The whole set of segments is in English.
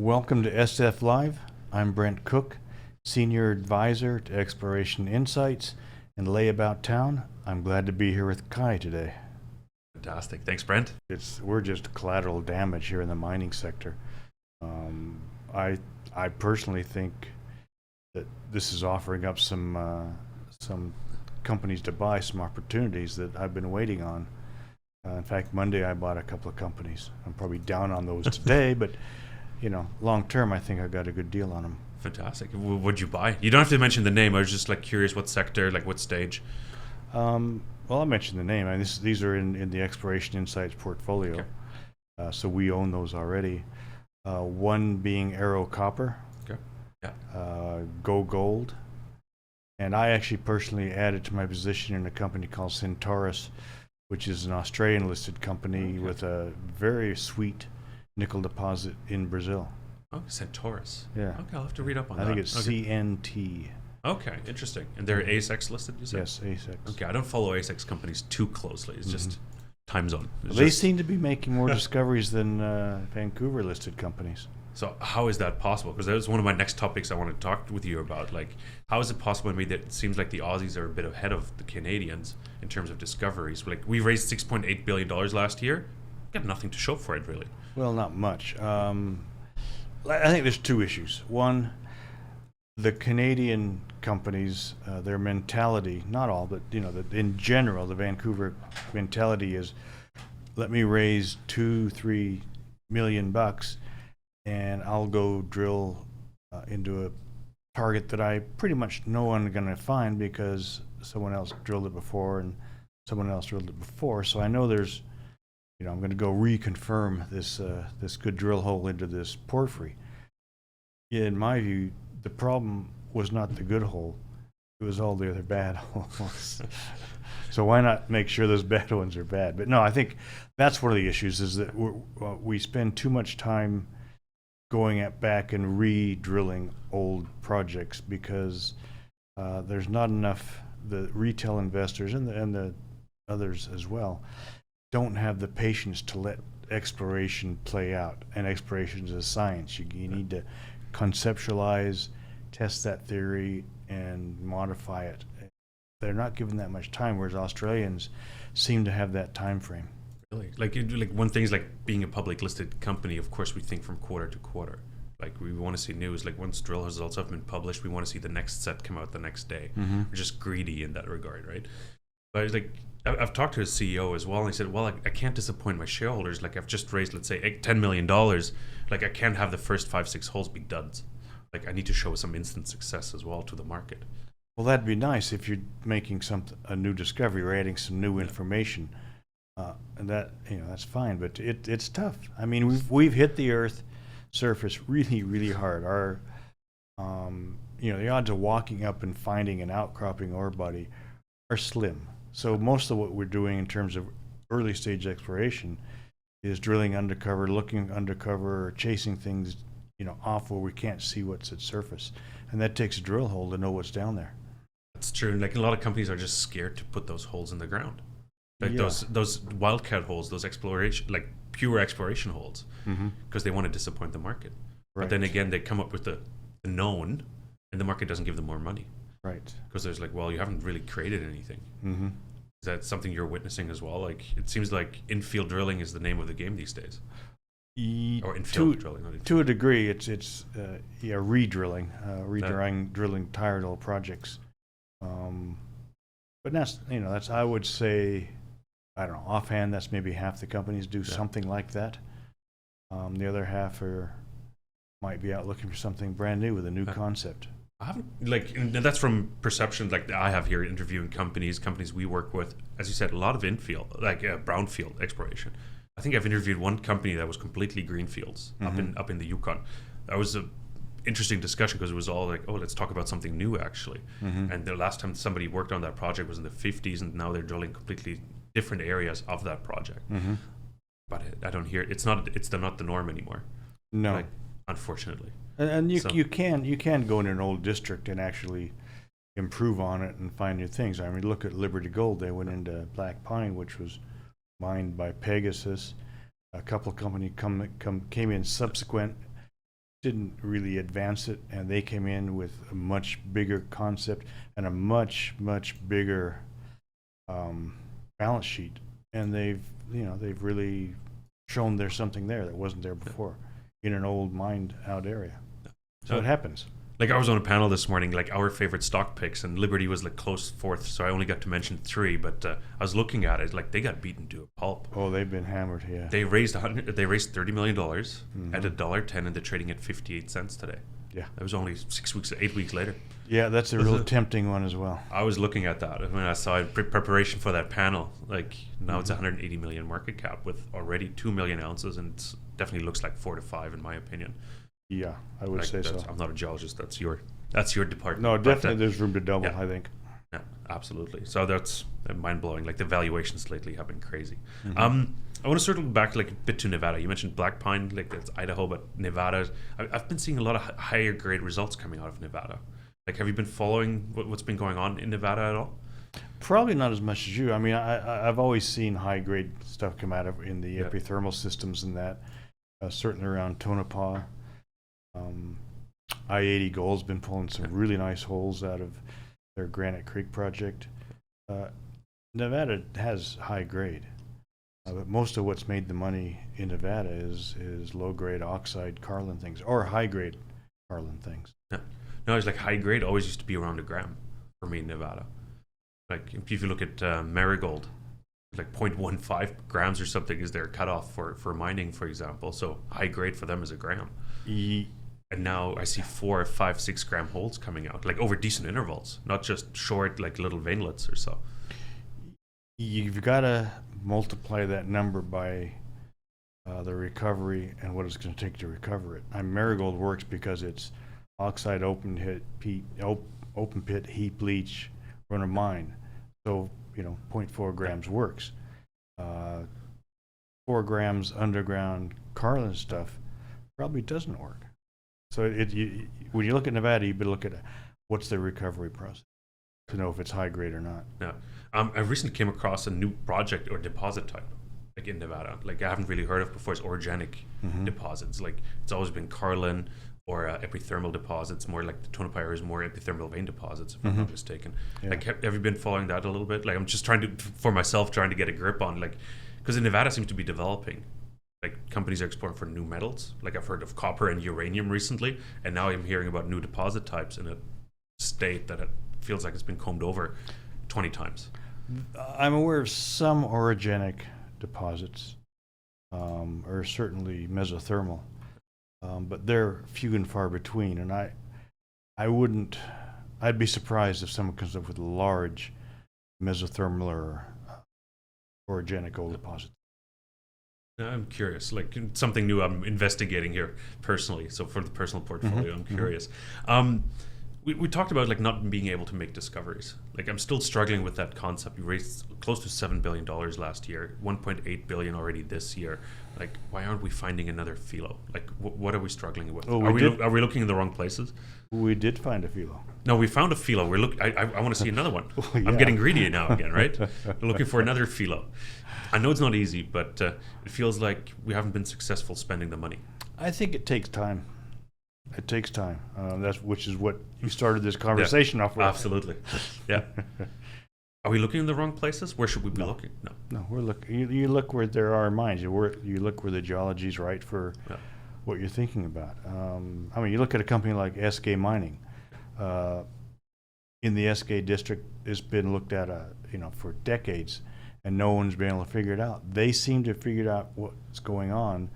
Welcome to SF Live. I'm Brent Cook, Senior Advisor to Exploration Insights and Layabout Town. I'm glad to be here with Kai today. Fantastic. Thanks, Brent. We're just collateral damage here in the mining sector. I personally think that this is offering up some companies to buy, some opportunities that I've been waiting on. In fact, Monday I bought a couple of companies. I'm probably down on those today, but long term, I think I got a good deal on them. Fantastic. What'd you buy? You don't have to mention the name. I was just curious what sector, what stage. Well, I'll mention the name. These are in the Exploration Insights portfolio. Okay. So we own those already. One being Arrow Copper. Okay. Yeah. Go Gold. And I actually personally added to my position in a company called Centaurus, which is an Australian listed company with a very sweet nickel deposit in Brazil. Oh, Centaurus. Yeah. Okay, I'll have to read up on that. I think it's CNT. Okay, interesting. And they're ASX listed, you said? Yes, ASX. Okay, I don't follow ASX companies too closely. It's just time zone. They seem to be making more discoveries than Vancouver listed companies. So how is that possible? Because that was one of my next topics I wanted to talk with you about. How is it possible to me that it seems like the Aussies are a bit ahead of the Canadians in terms of discoveries? We raised $6.8 billion last year. Got nothing to show for it, really. Well, not much. I think there's two issues. One, the Canadian companies, their mentality, not all, but in general, the Vancouver mentality is, let me raise $2-3 million and I'll go drill into a target that I pretty much know I'm going to find because someone else drilled it before and someone else drilled it before. So I know there's, I'm going to go reconfirm this good drill hole into this porphyry. In my view, the problem was not the good hole; it was all the other bad holes. So why not make sure those bad ones are bad? But no, I think that's one of the issues: is that we spend too much time going back and re-drilling old projects because there's not enough. The retail investors and the others as well don't have the patience to let exploration play out, and exploration is a science. You need to conceptualize, test that theory, and modify it. They're not given that much time, whereas Australians seem to have that time frame. Really? One thing is being a public listed company, of course we think from quarter to quarter. We want to see news. Once drill results have been published, we want to see the next set come out the next day. We're just greedy in that regard, right? But I've talked to his CEO as well, and he said, well, I can't disappoint my shareholders. I've just raised, let's say, $10 million. I can't have the first 5-6 holes be duds. I need to show some instant success as well to the market. Well, that'd be nice if you're making a new discovery or adding some new information. And that, that's fine, but it's tough. I mean, we've hit the Earth surface really, really hard. Our, the odds of walking up and finding an outcropping ore body are slim. So most of what we're doing in terms of early stage exploration is drilling undercover, looking undercover, or chasing things, off where we can't see what's at surface. And that takes a drill hole to know what's down there. That's true. And a lot of companies are just scared to put those holes in the ground. Those wildcat holes, those exploration, pure exploration holes, because they want to disappoint the market. Right. But then again, they come up with the known, and the market doesn't give them more money. Right. Because there's you haven't really created anything. Is that something you're witnessing as well? It seems like infield drilling is the name of the game these days. Or infield drilling. To a degree, it's re-drilling, drilling tired old projects. But that's I would say, I don't know, offhand, that's maybe half the companies do something like that. The other half might be out looking for something brand new with a new concept. I haven't, and that's from perception I have here interviewing companies we work with. As you said, a lot of infield, brownfield exploration. I think I've interviewed one company that was completely greenfields up in the Yukon. That was a interesting discussion because it was all let's talk about something new actually. And the last time somebody worked on that project was in the 50s, and now they're drilling completely different areas of that project. But I don't hear it's not the norm anymore. No, unfortunately. And you can go in an old district and actually improve on it and find new things. I mean, look at Liberty Gold. They went into Black Pine, which was mined by Pegasus. A couple of companies came in subsequent didn't really advance it, and they came in with a much bigger concept and a much bigger balance sheet, and they've really shown there's something there that wasn't there before in an old mined out area. So it happens. Like I was on a panel this morning, like our favorite stock picks, and Liberty was like close fourth, so I only got to mention 3. But I was looking at it, like they got beaten to a pulp. Oh, they've been hammered, yeah. They raised $30 million at $1.10, and they're trading at 58 cents today. Yeah, that was only 8 weeks later. Yeah, that's a real tempting one as well. I was looking at that when I saw it, preparation for that panel. Like now it's 180 million market cap with already 2 million ounces, and it definitely looks like 4 to 5 in my opinion. Yeah, I would say so. I'm not a geologist. That's your department. No, definitely there's room to double, yeah. I think. Yeah, absolutely. So that's mind-blowing. Like the valuations lately have been crazy. I want to circle back like a bit to Nevada. You mentioned Black Pine, like that's Idaho, but Nevada. I've been seeing a lot of higher grade results coming out of Nevada. Like, have you been following what's been going on in Nevada at all? Probably not as much as you. I mean, I've always seen high grade stuff come out of in the epithermal systems and that, certainly around Tonopah. I-80 Gold's been pulling some really nice holes out of their Granite Creek project. Nevada has high grade, but most of what's made the money in Nevada is low grade oxide Carlin things or high grade Carlin things. Yeah. No, it's like high grade always used to be around a gram for me in Nevada. Like if you look at Marigold, like 0.15 grams or something is their cutoff for mining, for example. So high grade for them is a gram. And now I see 4, 5, 6 gram holes coming out, like over decent intervals, not just short, like little veinlets or so. You've got to multiply that number by the recovery and what it's going to take to recover it. Marigold works because it's oxide open pit heap leach run of mine. So 0.4 grams works. 4 grams underground Carlin stuff probably doesn't work. So when you look at Nevada, you better look at what's the recovery process to know if it's high grade or not. Yeah. I recently came across a new project or deposit type, like in Nevada. Like I haven't really heard of before. It's orogenic deposits. Like it's always been Carlin or epithermal deposits. More like the Tonopah area is more epithermal vein deposits, if I'm not mistaken. Yeah. Like have you been following that a little bit? Like I'm just trying to get a grip on like because Nevada seems to be developing. Like companies are exploring for new metals. Like I've heard of copper and uranium recently, and now I'm hearing about new deposit types in a state that it feels like it's been combed over 20 times. I'm aware of some orogenic deposits, or certainly mesothermal, but they're few and far between. And I'd be surprised if someone comes up with large mesothermal or orogenic gold deposits. I'm curious, like something new I'm investigating here personally. So for the personal portfolio, I'm curious. We talked about like not being able to make discoveries. Like I'm still struggling with that concept. We raised close to $7 billion last year, 1.8 billion already this year. Like why aren't we finding another philo? Like what are we struggling with? Are we looking in the wrong places? We did find a philo. No, we found a philo. I want to see another one. Well, yeah. I'm getting greedy now again, right? We're looking for another philo. I know it's not easy, but it feels like we haven't been successful spending the money. I think it takes time. It takes time. Which is what you started this conversation off with. Absolutely. Yeah. Are we looking in the wrong places? Where should we be looking? No, we're looking. You look where there are mines. You look where the geology's right for what you're thinking about. I mean, you look at a company like SK Mining. In the SK district, it's been looked at for decades, and no one's been able to figure it out. They seem to have figured out what's going on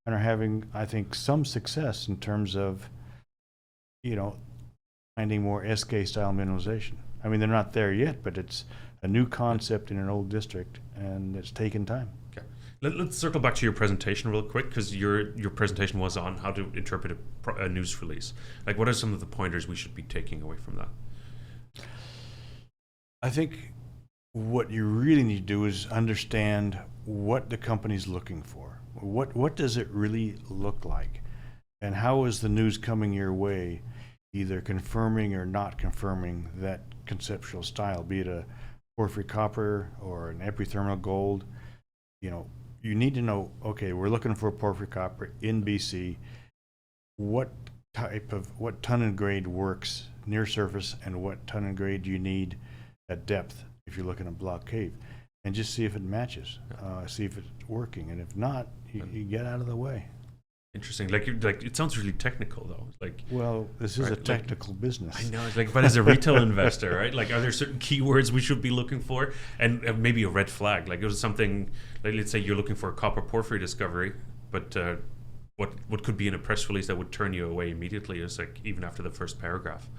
and are having, I think, some success in terms of, finding more SK-style mineralization. I mean, they're not there yet, but it's a new concept in an old district, and it's taken time. Okay. Let's circle back to your presentation real quick, because your presentation was on how to interpret a news release. Like, what are some of the pointers we should be taking away from that? I think what you really need to do is understand what the company's looking for. What does it really look like? And how is the news coming your way, either confirming or not confirming that conceptual style, be it a porphyry copper or an epithermal gold? You need to know, okay, we're looking for porphyry copper in BC. what ton and grade works near surface and what ton and grade you need at depth if you're looking at block cave, and just see if it matches, see if it's working, and if not, you get out of the way. Interesting. Like it sounds really technical though. Like, well, this is right, a technical business. I know. It's like, but as a retail investor, right? Like, are there certain keywords we should be looking for, and maybe a red flag? Like, it was something. Like, let's say you're looking for a copper porphyry discovery, but what could be in a press release that would turn you away immediately is like even after the first paragraph.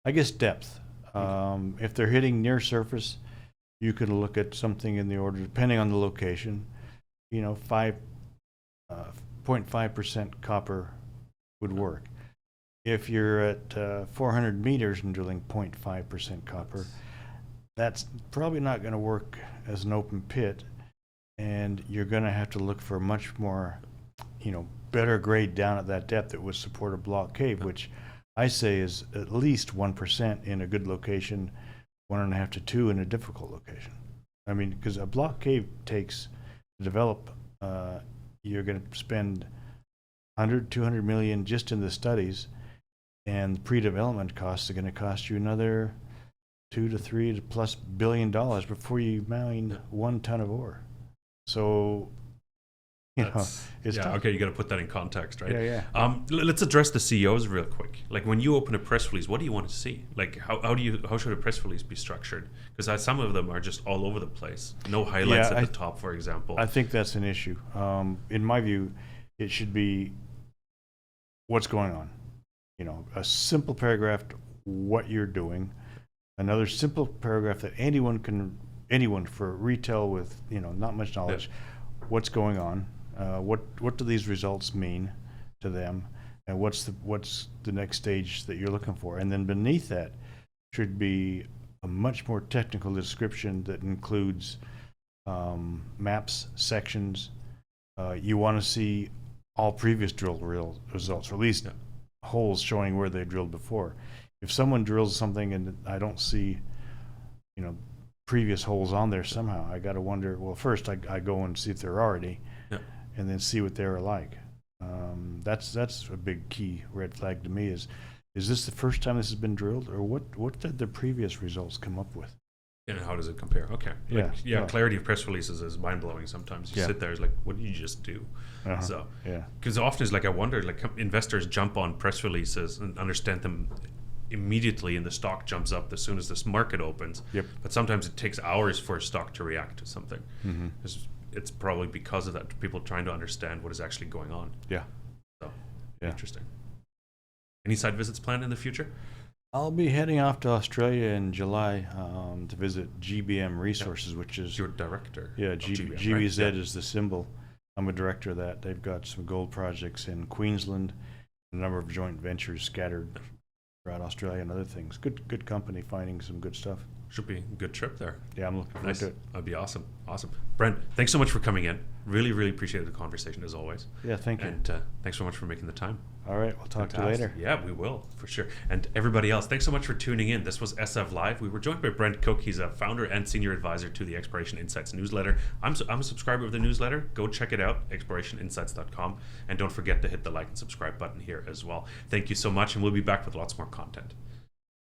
I guess depth. If they're hitting near surface, you can look at something in the order, depending on the location, 0.5% copper would work. If you're at 400 meters and drilling 0.5% copper, that's probably not going to work as an open pit, and you're going to have to look for much more, better grade down at that depth that would support a block cave, which I say is at least 1% in a good location, 1.5 to 2 in a difficult location. I mean, because a block cave takes to develop, you're going to spend 100, 200 million just in the studies, and the pre-development costs are going to cost you another $2 to $3 to plus billion before you mine 1 ton of ore. So, it's tough. Okay, you got to put that in context, right? Yeah. Let's address the CEOs real quick. Like, when you open a press release, what do you want to see? Like, how should a press release be structured? Because some of them are just all over the place. No highlights at the top, for example. I think that's an issue. In my view, it should be what's going on. A simple paragraph, what you're doing. Another simple paragraph that anyone for retail with not much knowledge, what's going on. What do these results mean to them, and what's the next stage that you're looking for? And then beneath that should be a much more technical description that includes maps, sections. You want to see all previous drill results, or at least holes showing where they drilled before. If someone drills something and I don't see previous holes on there somehow, I got to wonder, well, first I go and see if they're already, and then see what they're like. That's a big key red flag to me. Is this the first time this has been drilled, or what did the previous results come up with? And how does it compare? Okay. Clarity of press releases is mind-blowing sometimes. You sit there, it's like, what did you just do? So, because often it's like, I wonder, like, investors jump on press releases and understand them immediately, and the stock jumps up as soon as this market opens. But sometimes it takes hours for a stock to react to something. It's probably because of that, people trying to understand what is actually going on. So, interesting. Any side visits planned in the future? I'll be heading off to Australia in July to visit GBM Resources, which is your director. GBZ right? is the symbol. I'm a director of that. They've got some gold projects in Queensland, a number of joint ventures scattered throughout Australia and other things. Good company finding some good stuff. Should be a good trip there. Yeah, I'm looking forward to it. That'd be awesome. Brent, thanks so much for coming in. Really, really appreciated the conversation as always. Yeah, thank you. And thanks so much for making the time. All right, we'll talk to you later. Yeah, we will, for sure. And everybody else, thanks so much for tuning in. This was SF Live. We were joined by Brent Cook. He's a founder and senior advisor to the Exploration Insights newsletter. I'm a subscriber of the newsletter. Go check it out, explorationinsights.com. And don't forget to hit the like and subscribe button here as well. Thank you so much, and we'll be back with lots more content.